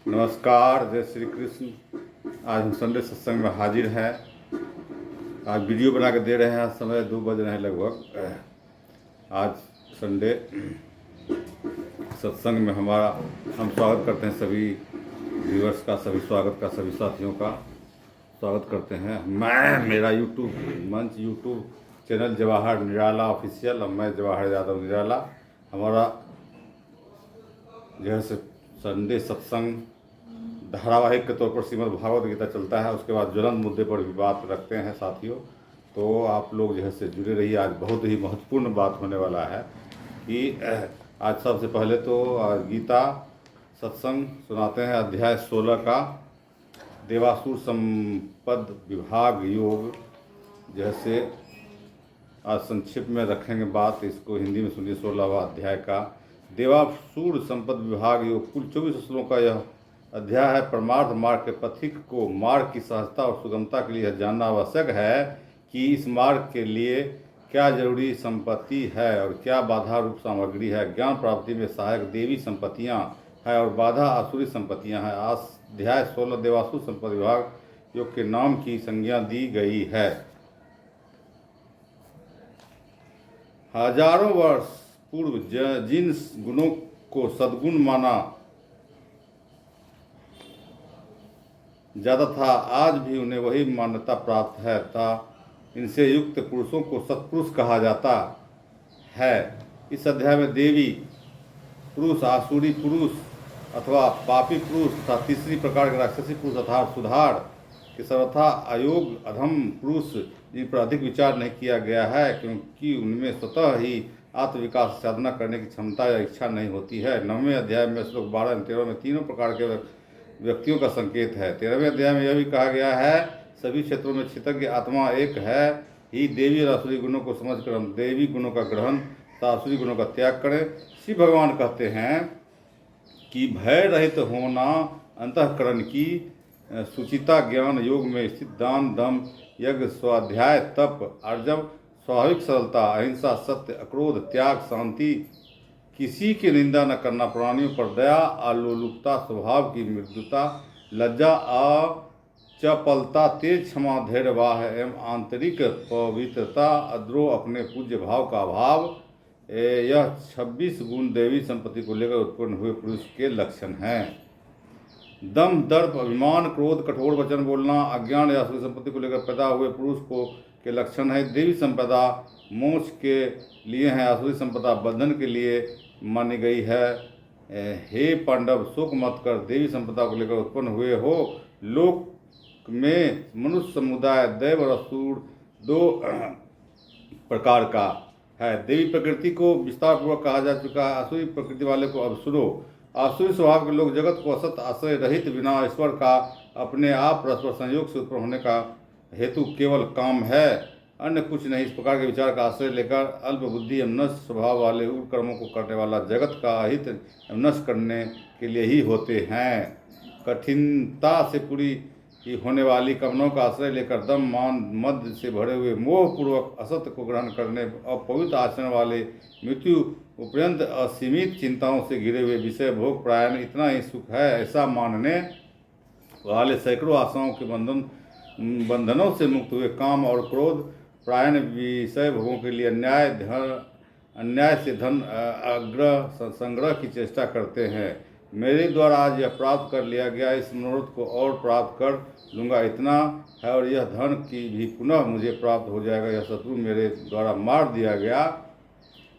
नमस्कार, जय श्री कृष्ण। आज हम संडे सत्संग में हाजिर हैं। आज वीडियो बना के दे रहे हैं। समय 2 बज रहे हैं लगभग। आज संडे सत्संग में हम स्वागत करते हैं सभी व्यूअर्स का, सभी स्वागत का, सभी साथियों का स्वागत करते हैं। मेरा यूट्यूब चैनल जवाहर निराला ऑफिशियल और मैं जवाहर यादव निराला। हमारा जो है संडे सत्संग धारावाहिक के तौर पर श्रीमद् भागवत गीता चलता है। उसके बाद ज्वलंत मुद्दे पर भी बात रखते हैं साथियों। तो आप लोग जो है जुड़े रहिए। आज बहुत ही महत्वपूर्ण बात होने वाला है कि आज सबसे पहले तो गीता सत्संग सुनाते हैं अध्याय 16 का देवासुर संपद विभाग योग। जैसे आज संक्षिप्त में रखेंगे बात, इसको हिंदी में सुनिए। 16वां अध्याय का देवासुर संपद विभाग योग। कुल 24 श्लोकों का यह अध्याय है। परमार्थ मार्ग के पथिक को मार्ग की सहजता और सुगमता के लिए यह जानना आवश्यक है कि इस मार्ग के लिए क्या जरूरी संपत्ति है और क्या बाधा रूप सामग्री है। ज्ञान प्राप्ति में सहायक देवी संपत्तियां हैं और बाधा आसुरी संपत्तियां हैं। अध्याय 16 देवासुर संपद विभाग योग के नाम की संज्ञा दी गई है। हजारों वर्ष पूर्व जिन गुणों को सद्गुण माना जाता था, आज भी उन्हें वही मान्यता प्राप्त है था। इनसे युक्त पुरुषों को सत्पुरुष कहा जाता है। इस अध्याय में देवी पुरुष, आसुरी पुरुष अथवा पापी पुरुष तथा तीसरी प्रकार के राक्षसी पुरुष अर्थात सुधार के सर्वथा अयोग अधम पुरुष, जिन पर अधिक विचार नहीं किया गया है क्योंकि उनमें स्वतः ही आत्मविकास साधना करने की क्षमता या इच्छा नहीं होती है। 9वें अध्याय में श्लोक 12 और 13 में तीनों प्रकार के व्यक्तियों का संकेत है। 13वें अध्याय में यह भी कहा गया है सभी क्षेत्रों में क्षितज्ञ आत्मा एक है ही। देवी और आसुरी गुणों को समझकर हम देवी गुणों का ग्रहण तथा आसुरी गुणों का त्याग करें। श्री भगवान कहते हैं कि भय रहित होना, अंतःकरण की सुचिता, ज्ञान योग में स्थित, दान दम यज्ञ स्वाध्याय तप आर्जव, स्वाभाविक सरलता, अहिंसा, सत्य, अक्रोध, त्याग, शांति, किसी की निंदा न करना, प्राणियों पर दया, आलोलुपता, स्वभाव की मृदुता, लज्जा, चपलता, तेज क्षमा, धैर्य, वाह एवं आंतरिक पवित्रता, अद्रोह, अपने पूज्य भाव का अभाव, यह 26 गुण देवी संपत्ति को लेकर उत्पन्न हुए पुरुष के लक्षण हैं। दम, दर्प, अभिमान, क्रोध, कठोर वचन बोलना, अज्ञान या आसुरी संपत्ति को लेकर पैदा हुए पुरुष को के लक्षण है। देवी संपदा मोक्ष के लिए है, आसुरी संपदा बंधन के लिए मानी गई है। हे पांडव, शोक मत कर, देवी संपदा को लेकर उत्पन्न हुए हो। लोक में मनुष्य समुदाय दैव और असुर 2 प्रकार का है। देवी प्रकृति को विस्तार पूर्वक कहा जा चुका है। आसुरी प्रकृति वाले को असुरो। आसुरी स्वभाव के लोग जगत को असत आश्रय रहित बिना ईश्वर का अपने आप परस्पर संयोग से उत्पन्न होने का हेतु केवल काम है, अन्य कुछ नहीं। इस प्रकार के विचार का आश्रय लेकर अल्प बुद्धि एवं नष्ट स्वभाव वाले उग्र कर्मों को करने वाला जगत का अहित एवं नष्ट करने के लिए ही होते हैं। कठिनता से पूरी होने वाली कामनाओं का आश्रय लेकर दम, मान, मद से भरे हुए मोहपूर्वक असत्य को ग्रहण करने और पवित्र आचरण वाले मृत्यु उपरांत असीमित चिंताओं से घिरे हुए विषय भोग प्रायण इतना ही सुख है ऐसा मानने वाले सैकड़ों आशाओं के बंधनों से मुक्त हुए काम और क्रोध प्रायण विषय भोगों के लिए अन्याय से धन संग्रह की चेष्टा करते हैं। मेरे द्वारा आज यह प्राप्त कर लिया गया, इस मनोरथ को और प्राप्त कर लूँगा, इतना है और यह धन की भी पुनः मुझे प्राप्त हो जाएगा। यह शत्रु मेरे द्वारा मार दिया गया,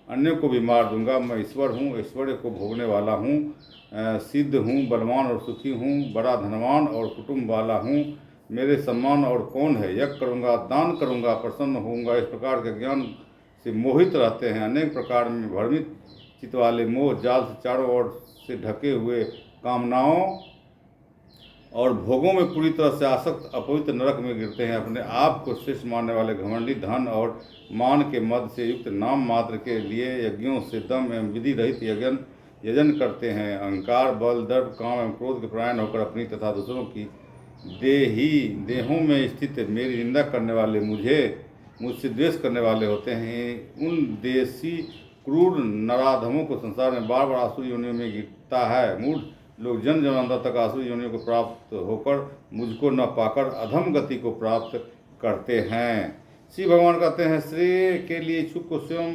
अन्यों को भी मार दूंगा। मैं ईश्वर हूँ, ऐश्वर्य को भोगने वाला हूँ, सिद्ध हूँ, बलवान और सुखी हूँ, बड़ा धनवान और कुटुंब वाला हूँ। मेरे सम्मान और कौन है। यज्ञ करूँगा, दान करूँगा, प्रसन्न होऊंगा। इस प्रकार के ज्ञान से मोहित रहते हैं। अनेक प्रकार में भ्रमित चित्त वाले मोह जाल से चारों ओर से ढके हुए कामनाओं और भोगों में पूरी तरह से आसक्त अपवित्र नरक में गिरते हैं। अपने आप को श्रेष्ठ मानने वाले घमंडी धन और मान के मद से युक्त नाम मात्र के लिए यज्ञों से दम एवं विधि रहित यजन करते हैं। अहंकार, बल, दर्प, काम एवं क्रोध के परायण होकर अपनी तथा दूसरों की देहों में स्थित मेरी निंदा करने वाले मुझसे द्वेष करने वाले होते हैं। उन देशी क्रूर नराधमों को संसार में बार बार आसुरी योनियों में गिरता है। मूढ़ लोग जन्म जन्मांतर तक आसुरी योनियों को प्राप्त होकर मुझको न पाकर अधम गति को प्राप्त करते हैं। श्री भगवान कहते हैं, श्रेय के लिए इच्छुक को स्वयं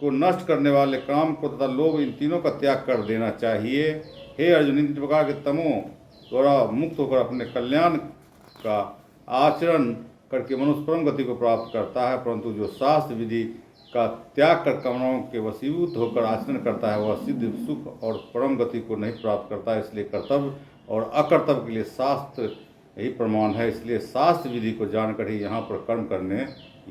को नष्ट करने वाले काम को तथा लोभ, इन तीनों का त्याग कर देना चाहिए। हे अर्जुन, इन प्रकार के तमों द्वारा मुक्त होकर अपने कल्याण का आचरण करके मनुष्य परम गति को प्राप्त करता है, परंतु जो शास्त्र विधि का त्याग कर कामनाओं के वशीभूत होकर आचरण करता है, वह सिद्ध सुख और परम गति को नहीं प्राप्त करता है। इसलिए कर्तव्य और अकर्तव्य के लिए शास्त्र यही प्रमाण है। इसलिए शास्त्र विधि को जानकर ही यहाँ पर कर्म करने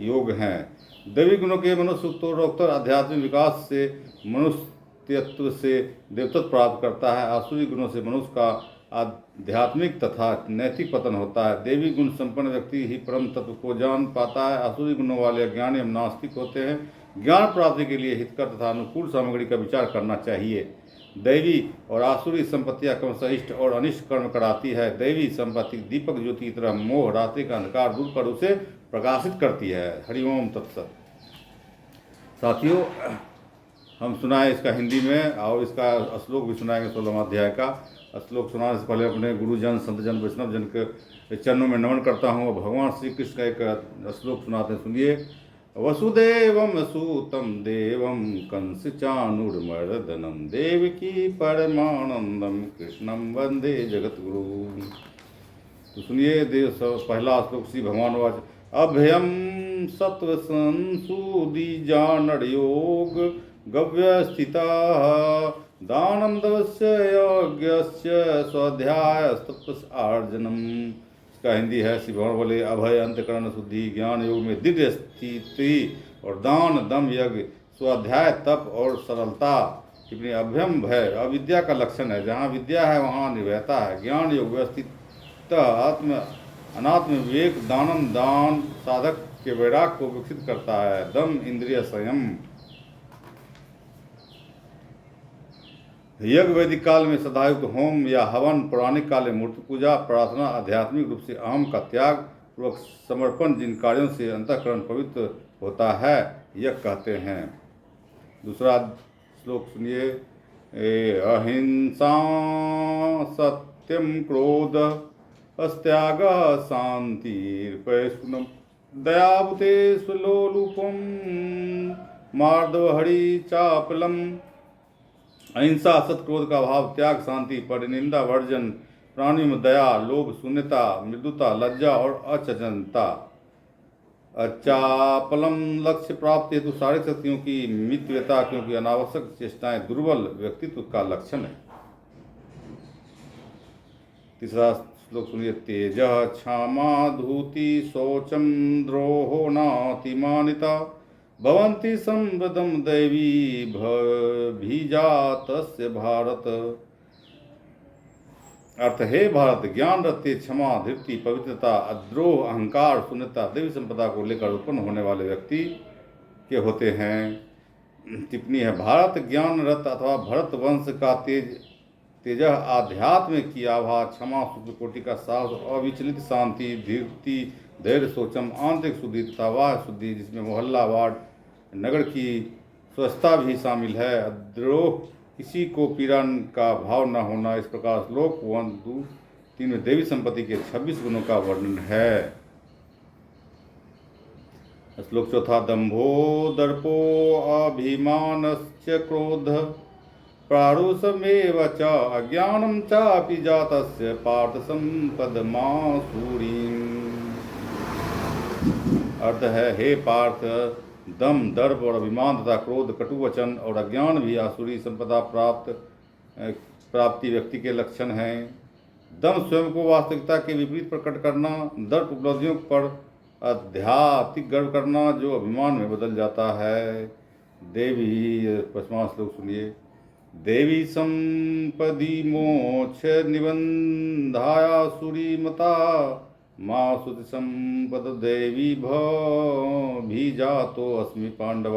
योग्य हैं। दैवी गुणों के मनुष्य उत्तरोत्तर आध्यात्मिक विकास से मनुष्यत्व से देवत्व प्राप्त करता है। आसुरी गुणों से मनुष्य का आध्यात्मिक तथा नैतिक पतन होता है। देवी गुण संपन्न व्यक्ति ही परम तत्व को जान पाता है। आसुरी गुणों वाले अज्ञानी एवं नास्तिक होते हैं। ज्ञान प्राप्ति के लिए हितकर तथा अनुकूल सामग्री का विचार करना चाहिए। दैवी और आसुरी संपत्तियां क्रमशः इष्ट और अनिष्ट कर्म कराती है। दैवी संपत्ति दीपक ज्योति की तरह मोह रात्रि का अंधकार दूर कर उसे प्रकाशित करती है। हरिओम तत्सत। साथियों, हम सुनाए इसका हिंदी में और इसका श्लोक भी सुनाएंगे। 16वां अध्याय का श्लोक सुनाने से पहले अपने गुरुजन, संतजन, वैष्णव जन के चरणों में नमन करता हूँ। भगवान श्री कृष्ण का एक श्लोक सुनाते हैं, सुनिए। वसुदेवम सूतम देवम कंस चाणूरमर्दनम देवकी परमानंदम कृष्णम वंदे जगत गुरु। तो सुनिए देव पहला श्लोक श्री भगवान वाच। अभयम सत्व संसूदि जानड़ योग गव्यस्थिता दानम दवस्य यज्ञस्य स्वाध्यायस्तपस् आर्जनम। इसका हिंदी है, श्री भगवान बोले, अभय, अंतकरण शुद्धि, ज्ञान योग में दृढ़ स्थिति और दान, दम, यज्ञ, स्वाध्याय, तप और सरलता। टिप्पणी, अभयम भय अविद्या का लक्षण है। जहाँ विद्या है वहाँ निर्भयता है। ज्ञान योग व्यवस्थित आत्म अनात्म विवेक, दानम दान साधक के वैराग को विकसित करता है। दम इंद्रिय संयम। यज्ञ वैदिक काल में सदायुक्त होम या हवन, पौराणिक काल में मूर्ति पूजा, प्रार्थना, आध्यात्मिक रूप से अहम का त्याग पूर्वक समर्पण, जिन कार्यों से अंतःकरण पवित्र होता है, यज्ञ कहते हैं। दूसरा श्लोक सुनिए। अहिंसा सत्यम क्रोध अस्त्याग शांतिर्पैशुनम दयावते स्वलोलुपम मार्दवहरि चापलम। अहिंसा, सत्क्रोध का भाव, त्याग, शांति, परिनिंदा, वर्जन, प्राणियों में दया, लोभ, शून्यता, मृदुता, लज्जा और अचंचलता। अचापलम, लक्ष्य प्राप्ति हेतु शारीरिक शक्तियों की मितव्यता, क्योंकि अनावश्यक चेष्टाएं दुर्बल व्यक्तित्व का लक्षण है। तीसरा श्लोक सुनिए। तेज क्षमा धूति शौचम द्रोहो नातिमानिता भवन्ति संवदम दैवी भीजातस्य भारत। अर्थ, हे भारत, ज्ञान रत्य, क्षमा, धृति, पवित्रता, अद्रोह, अहंकार, शून्यता देवी संपदा को लेकर उत्पन्न होने वाले व्यक्ति के होते हैं। टिप्पणी है, भारत ज्ञान रत अथवा भरत वंश का तेज आध्यात्म की आभा, क्षमा, शुक्ल कोटि का साहस, अविचलित शांति, धीरति, धैर्य, सोचम, आंतरिक शुद्धि तथा वाह शुद्धि, जिसमें मोहल्ला, वार्ड, नगर की स्वच्छता भी शामिल है, अद्रोह, किसी को पीड़ा का भाव न होना। इस प्रकार श्लोक 1, 2, 3 में देवी संपत्ति के 26 गुणों का वर्णन है। श्लोक चौथा। दंभो दर्पो अभिमानश्च क्रोध प्रारुषमेव च अज्ञानं चापि जातस्य पार्थ संपदमासुरीम्। अर्थ है, हे पार्थ, दम, दर्प और अभिमान तथा क्रोध, कटुवचन और अज्ञान भी आसुरी संपदा प्राप्ति व्यक्ति के लक्षण हैं। दम, स्वयं को वास्तविकता के विपरीत प्रकट करना। दर्प, उपलब्धियों पर आध्यात्मिक गर्व करना जो अभिमान में बदल जाता है। देवी, 5वां श्लोक सुनिए। देवी संपदि मोक्ष निबंधायासुरी मता माँ सुति संपद देवी भीजातो अस्मि पांडव।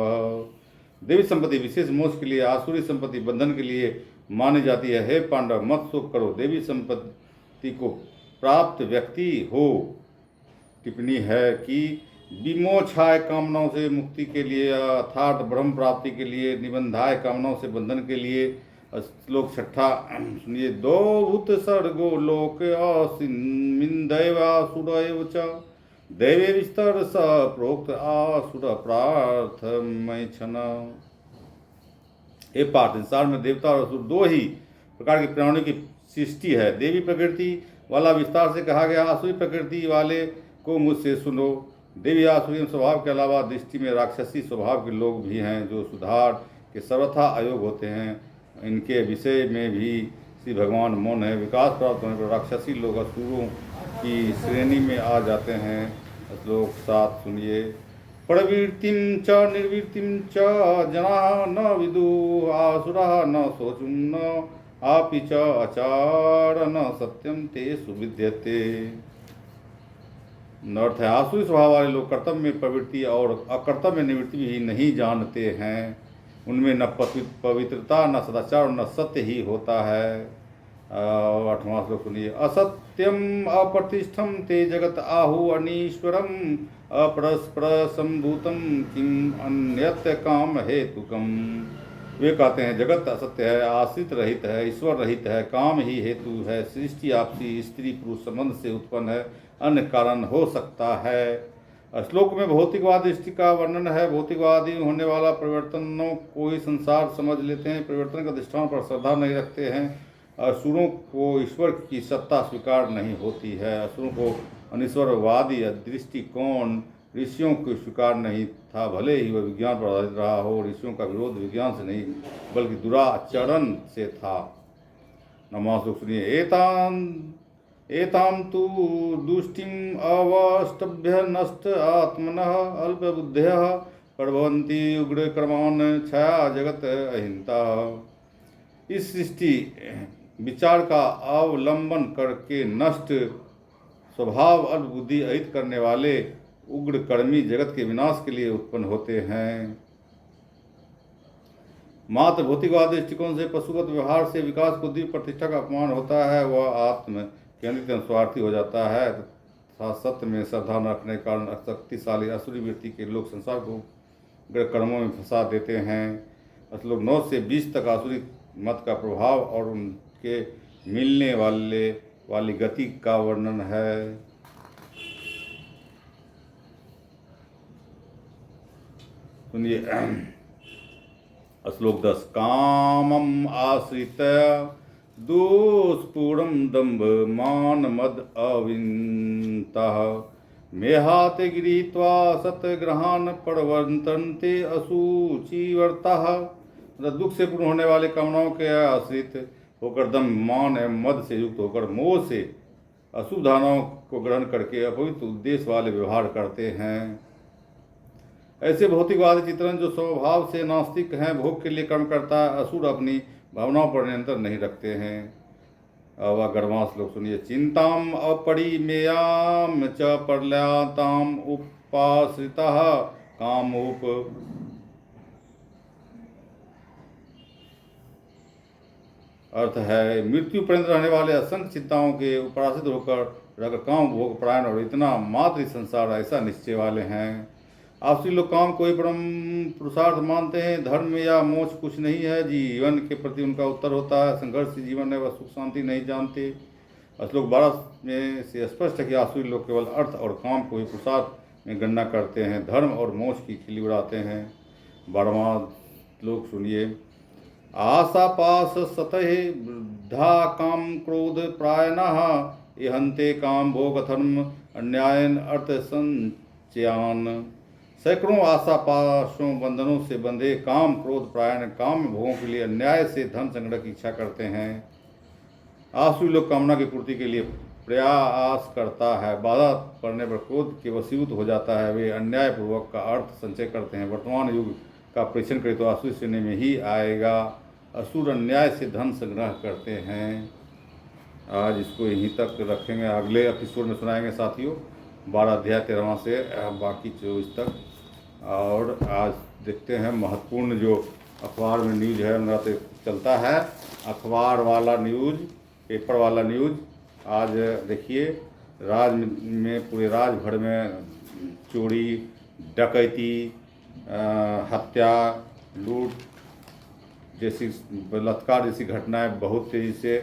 देवी संपत्ति विशेष मोक्ष के लिए, आसुरी संपत्ति बंधन के लिए मानी जाती है। हे पांडव, मत शोक करो, देवी संपत्ति को प्राप्त व्यक्ति हो। टिप्पणी है कि विमोक्षाय कामनाओं से मुक्ति के लिए, अर्थात ब्रह्म प्राप्ति के लिए, निबंधाय कामनाओं से बंधन के लिए, श्लोक छठा सुनिए। दो भूत सर्गो लोक आसिन दैवासुरैव च दैवे विस्तर स प्रोक्त आसुर प्रार्थमय छन। हे पार्थ, संसार में देवता और असुर दो ही प्रकार के प्राणियों की सृष्टि है। देवी प्रकृति वाला विस्तार से कहा गया, आसुरी प्रकृति वाले को मुझसे सुनो। देवी आसुरी स्वभाव के अलावा दृष्टि में राक्षसी स्वभाव के लोग भी हैं जो सुधार के सर्वथा अयोग होते हैं। इनके विषय में भी श्री भगवान मौन है। विकास प्राप्त होने पर राक्षसी लोग असुरों की श्रेणी में आ जाते हैं। श्लोक 7 सुनिए। प्रवृत्तिं च निर्वृत्तिं च जनाः न विदुः आसुराः न शोचुं न आपि च आचार न सत्यम तेषु विद्यते। अर्थ है, आसुरी स्वभाव वाले लोग कर्तव्य में प्रवृत्ति और अकर्तव्य में निवृत्ति भी नहीं जानते हैं। उनमें न पवित्रता, न सदाचार और न सत्य ही होता है। 8वां श्लोक सुनिए। असत्यम अप्रतिष्ठम ते जगत आहु अनीश्वरम अपरस्पर संभूतम किम अन्यत्य काम हेतुकम। वे कहते हैं जगत असत्य है, आश्रित रहित है, ईश्वर रहित है, काम ही हेतु है। सृष्टि आपसी स्त्री पुरुष संबंध से उत्पन्न है, अन्य कारण हो सकता है। श्लोक में भौतिकवाद दृष्टि का वर्णन है। भौतिकवादी होने वाला परिवर्तनों को ही संसार समझ लेते हैं, परिवर्तन का अधिष्ठान पर श्रद्धा नहीं रखते हैं। असुरों को ईश्वर की सत्ता स्वीकार नहीं होती है। असुरों को अनिश्वरवादी दृष्टिकोण ऋषियों को स्वीकार नहीं था, भले ही वह विज्ञान पर आधारित रहा हो। ऋषियों का विरोध विज्ञान से नहीं बल्कि दुराचरण से था। 9वां श्लोक सुनिए। एताम तु दुष्टिम अवष्टभ्य नष्ट आत्मनः अल्पबुद्धयः प्रभवन्ति उग्र कर्मान् छाया जगत अहिंता। इस सृष्टि विचार का अवलंबन करके नष्ट स्वभाव अल्पबुद्धि अहित करने वाले उग्र कर्मी जगत के विनाश के लिए उत्पन्न होते हैं। मात्र भौतिकवाद दृष्टिकोण से पशुगत व्यवहार से विकास को दिव्य प्रतिष्ठा का अपमान होता है। वह आत्म केंद्रित स्वार्थी हो जाता है तथा सत्य में श्रद्धा न रखने के कारण शक्तिशाली असुरी वृत्ति के लोग संसार को उग्र कर्मों में फंसा देते हैं। श्लोक 9 से 20 तक आसुरी मत का प्रभाव और उनके मिलने वाली गति का वर्णन है। सुनिए। श्लोक 10। कामम आश्रित दुष्पूरम दम्भ मान मद अविंतः मेहाते गृहीत्वा सतग्रहान प्रवर्तन्ते असूचिवर्ताः। दुख से पूर्ण होने वाले कामनाओं के आश्रित होकर दम्भ, मान एवं मद से युक्त होकर मोह से अशुभ धारणाओं को ग्रहण करके अपवित्र उद्देश्य वाले व्यवहार करते हैं। ऐसे भौतिकवादी चित्रण जो स्वभाव से नास्तिक हैं, भोग के लिए कर्म करता है, असुर अपनी भावनाओं पर नियंत्रण नहीं रखते हैं। वह 11वां श्लोक सुनिए। चिंताम अपरिमेयाम च प्रलयाताम उपाश्रितः कामोप। अर्थ है, मृत्यु पर्यंत रहने वाले असंख्य चिंताओं के उपराशित होकर काम भोग परायण और इतना मात्र संसार ऐसा निश्चय वाले हैं। आपसी लोग काम को ही परम पुरुषार्थ मानते हैं। धर्म या मोक्ष कुछ नहीं है। जीवन के प्रति उनका उत्तर होता है संघर्ष से जीवन है, वह सुख शांति नहीं जानते। श्लोक 12 में से स्पष्ट है कि आसुरी लोग केवल अर्थ और काम को ही पुरुषार्थ में गणना करते हैं, धर्म और मोक्ष की खिल्ली उड़ाते हैं। 12वां श्लोक सुनिए। आशा पास सतह वृद्धा काम क्रोध प्रायणः इहन्ते काम भोग धर्म अन्यायन अर्थ संचयान। सैकड़ों आशा पाशों बंधनों से बंधे काम क्रोध प्रायण काम भोगों के लिए अन्याय से धन संग्रह की इच्छा करते हैं। आसुरी लोग कामना की पूर्ति के लिए प्रयास करता है, बाधा पड़ने पर क्रोध के वशीभूत हो जाता है। वे अन्याय पूर्वक का अर्थ संचय करते हैं। वर्तमान युग का परीक्षण करे तो आसुरी श्रेणी में ही आएगा। असुर अन्याय से धन संग्रह करते हैं। आज इसको यहीं तक रखेंगे, अगले एपिसोड में सुनाएंगे साथियों 12 अध्याय 13वां से बाकी 24 तक। और आज देखते हैं महत्वपूर्ण जो अखबार में न्यूज़ है, मेरा तो चलता है अखबार वाला न्यूज़, पेपर वाला न्यूज़। आज देखिए में पूरे राज्य भर में चोरी, डकैती, हत्या, लूट जैसी बलात्कार जैसी घटनाएं बहुत तेज़ी से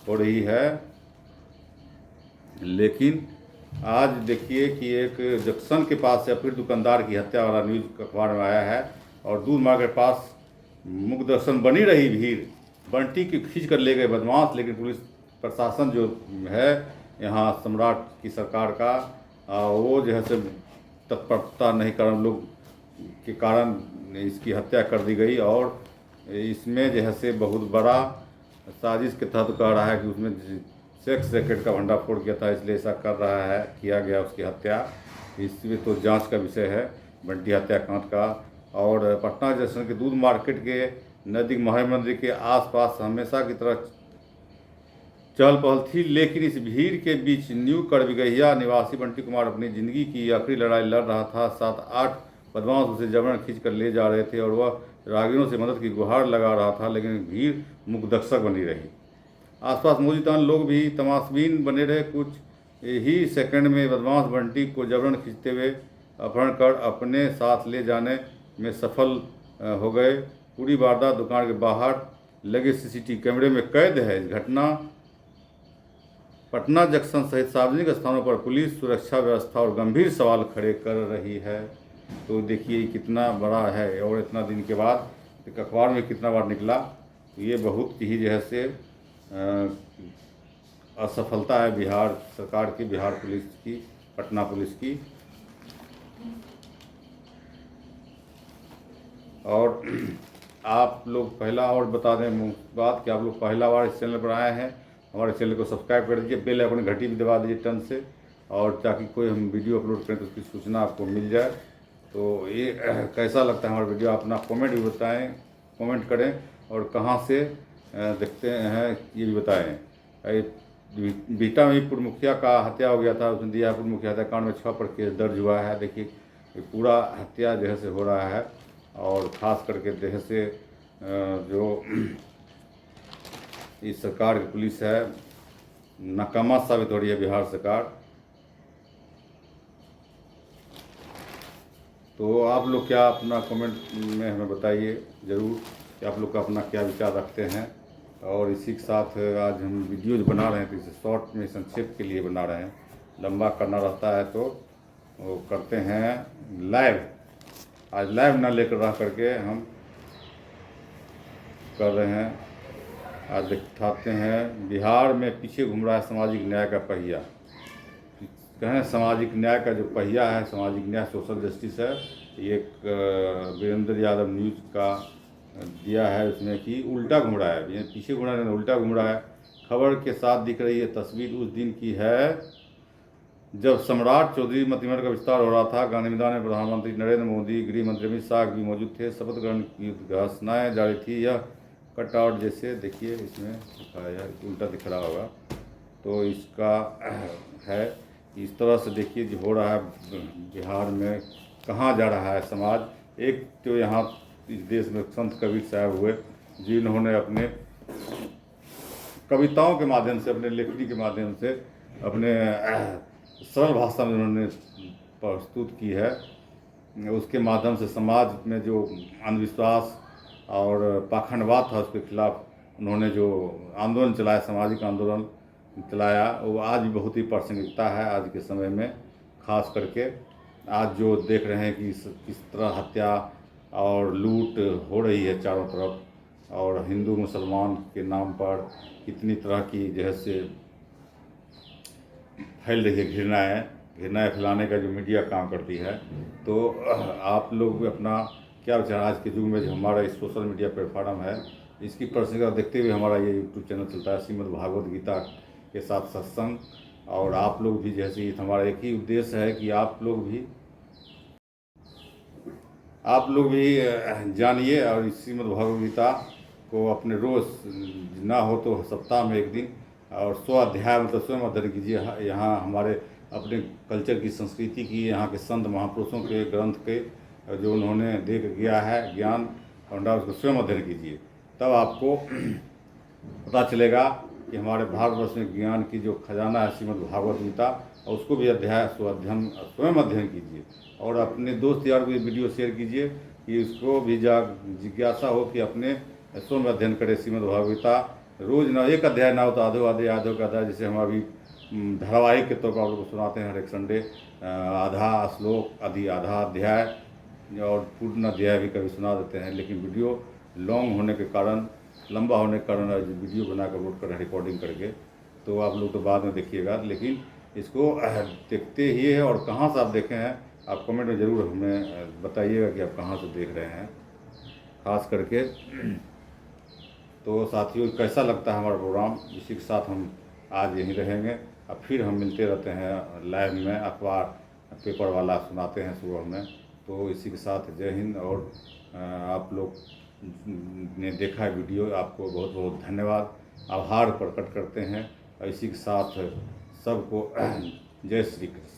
हो रही है। लेकिन आज देखिए कि एक जंक्शन के पास से फिर दुकानदार की हत्या वाला न्यूज़ अखबार में आया है, और दूध मार्ग के पास मुख दर्शन बनी रही भीड़, बंटी की खींच कर ले गए बदमाश। लेकिन पुलिस प्रशासन जो है यहाँ सम्राट की सरकार का, वो जो है से तत्परता नहीं कारण लोग के कारण इसकी हत्या कर दी गई। और इसमें जो है से बहुत बड़ा साजिश के तहत कह रहा है कि उसमें सेक्स रैकेट का भंडाफोड़ किया था, इसलिए ऐसा कर रहा है, किया गया उसकी हत्या। इसमें तो जांच का विषय है बंटी हत्याकांड का। और पटना जंक्शन के दूध मार्केट के नज़दीक महावीर मंदिर के आसपास हमेशा की तरह चहल पहल थी, लेकिन इस भीड़ के बीच न्यू करबिगहिया निवासी बंटी कुमार अपनी ज़िंदगी की आखिरी लड़ाई लड़ रहा था। 7-8 बदमाश उसे जबरन खींच कर ले जा रहे थे और वह राहगीरों से मदद की गुहार लगा रहा था, लेकिन भीड़ मुखदर्शक बनी रही। आसपास मौजूद तमाम लोग भी तमाशबीन बने रहे। कुछ ही सेकंड में बदमाश बंटी को जबरन खींचते हुए अपहरण कर अपने साथ ले जाने में सफल हो गए। पूरी वारदात दुकान के बाहर लगे सीसीटीवी कैमरे में कैद है। इस घटना पटना जंक्शन सहित सार्वजनिक स्थानों पर पुलिस सुरक्षा व्यवस्था और गंभीर सवाल खड़े कर रही है। तो देखिए कितना बड़ा है, और इतना दिन के बाद एक अखबार में कितना बार निकला। ये बहुत ही जो है से असफलता है बिहार सरकार की, बिहार पुलिस की, पटना पुलिस की। और आप लोग पहला और बता दें बात कि आप लोग पहला बार इस चैनल पर आए हैं, हमारे चैनल को सब्सक्राइब कर दीजिए, बेल आइकन घंटी भी दबा दीजिए टन से, और ताकि कोई हम वीडियो अपलोड करें तो उसकी सूचना आपको मिल जाए। तो ये कैसा लगता है हमारा वीडियो, अपना कमेंट भी बताएं, कमेंट करें, और कहाँ से देखते हैं ये भी बताएं। बीटा में पूर्व मुखिया का हत्या हो गया था, उसने दिया पूर्व मुखिया हत्याकांड में 6 पर केस दर्ज हुआ है। देखिए पूरा हत्या जो है से हो रहा है, और ख़ास करके जो है से जो इस सरकार की पुलिस है नाकामा साबित हो रही है बिहार सरकार। तो आप लोग क्या अपना कमेंट में हमें बताइए ज़रूर कि आप लोग का अपना क्या विचार रखते हैं। और इसी के साथ आज हम वीडियोज बना रहे हैं तो इसे शॉर्ट में संक्षेप के लिए बना रहे हैं, लंबा करना रहता है तो वो करते हैं लाइव। आज लाइव ना लेकर रह करके हम कर रहे हैं। आज दिखाते हैं बिहार में पीछे घूम रहा है सामाजिक न्याय का पहिया। कहें सामाजिक न्याय का जो पहिया है, सामाजिक न्याय सोशल जस्टिस है। ये एक वीरेंद्र यादव न्यूज़ का दिया है उसमें कि उल्टा घूम रहा है, ये पीछे घूम रहा है, उल्टा घूम रहा है। खबर के साथ दिख रही है तस्वीर उस दिन की है जब सम्राट चौधरी मंत्रिमंडल का विस्तार हो रहा था। गांधी मैदान में प्रधानमंत्री नरेंद्र मोदी, गृह मंत्री अमित शाह भी मौजूद थे। शपथ ग्रहण की घोषणाएं जारी थी। यह कटआउट जैसे देखिए इसमें दिखाया उल्टा दिख रहा होगा, तो इसका है इस तरह से देखिए जो हो रहा है बिहार में, कहाँ जा रहा है समाज। एक तो यहाँ इस देश में संत कबीर साहब हुए जिन्होंने अपने कविताओं के माध्यम से, अपने लेखनी के माध्यम से, अपने सरल भाषा में उन्होंने प्रस्तुत की है। उसके माध्यम से समाज में जो अंधविश्वास और पाखंडवाद था उसके खिलाफ उन्होंने जो आंदोलन चलाया, सामाजिक आंदोलन चलाया, वो आज भी बहुत ही प्रासंगिकता है आज के समय में। खास करके आज जो देख रहे हैं कि किस तरह हत्या और लूट हो रही है चारों तरफ, और हिंदू मुसलमान के नाम पर कितनी तरह की जो है से फैल रही है घृणाएँ फैलाने का जो मीडिया काम करती है। तो आप लोग भी अपना क्या विचार, आज के युग में जो हमारा इस सोशल मीडिया प्लेटफॉर्म है इसकी प्रासंगिकता देखते हुए हमारा ये यूट्यूब चैनल चलता है श्रीमद् भागवत गीता के साथ सत्संग। और आप लोग भी जैसे हमारा एक ही उद्देश्य है कि आप लोग भी जानिए और इस श्रीमद् भागवत गीता को अपने रोज़ ना हो तो सप्ताह में एक दिन और 100 अध्याय मतलब स्वयं अध्ययन कीजिए। यहाँ हमारे अपने कल्चर की, संस्कृति की, यहाँ के संत महापुरुषों के ग्रंथ के जो उन्होंने देख गया है ज्ञान भंडार, उसको स्वयं अध्ययन कीजिए। तब आपको पता चलेगा कि हमारे भारतवर्ष में ज्ञान की जो खजाना है श्रीमद् भागवत गीता, और उसको भी स्वयं अध्ययन कीजिए। और अपने दोस्त यार को ये वीडियो शेयर कीजिए कि उसको भी जिज्ञासा हो कि अपने सोम अध्ययन करे श्रीमद् भगवगीता। रोज न एक अध्याय ना हो तो आधो आधे आधो का अध्याय, जैसे हम अभी धारावाहिक के तौर पर आप लोग को सुनाते हैं हर एक संडे, आधा श्लोक आधा अध्याय और पूर्ण अध्याय भी कभी सुना देते हैं। लेकिन वीडियो लॉन्ग होने के कारण, लंबा होने के कारण वीडियो बना कर अपलोड कर रिकॉर्डिंग करके, तो आप लोग तो बाद में देखिएगा। लेकिन इसको देखते ही है, और कहाँ से आप देखे हैं आप कमेंट में ज़रूर हमें बताइएगा कि आप कहाँ से देख रहे हैं खास करके। तो साथियों, कैसा लगता है हमारा प्रोग्राम, इसी के साथ हम आज यहीं रहेंगे। अब फिर हम मिलते रहते हैं लाइव में, अखबार पेपर वाला सुनाते हैं सुबह में। तो इसी के साथ जय हिंद। और आप लोग ने देखा वीडियो, आपको बहुत बहुत धन्यवाद, आभार प्रकट करते हैं। और इसी के साथ सबको जय श्री कृष्ण।